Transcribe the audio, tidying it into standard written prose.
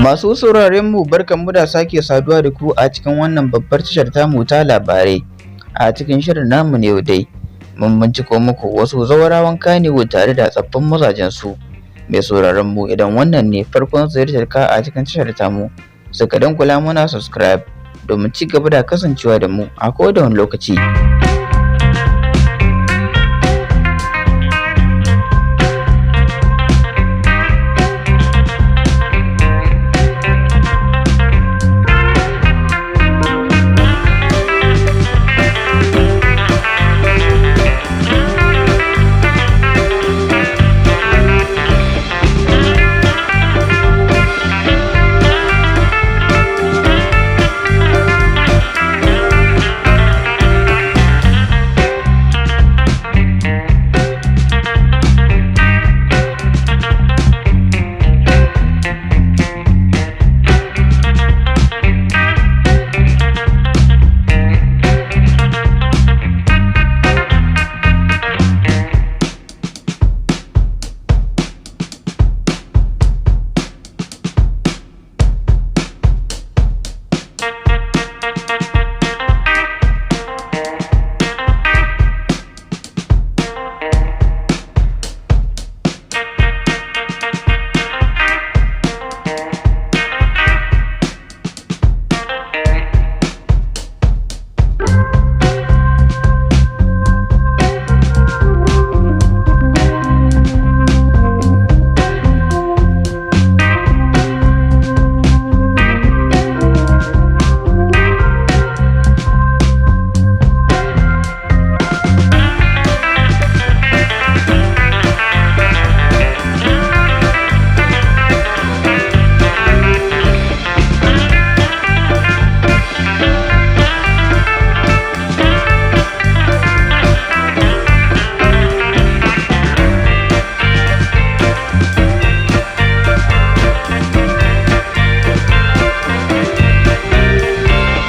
Masu sauraren mu barkanmu da sake saduwa da ku a cikin wannan babbar tashar tamu ta labarai. A cikin shirin namu ne yau dai mun binciko muku wasu zawarawan Kannwyood tare da tsaffin mazajensu. Mai sauraron mu idan wannan ne farkon ziyartar ka a cikin tashar tamu, sai ka dan kula mana subscribe domin ci gaba da kasancewa da mu a kowane lokaci.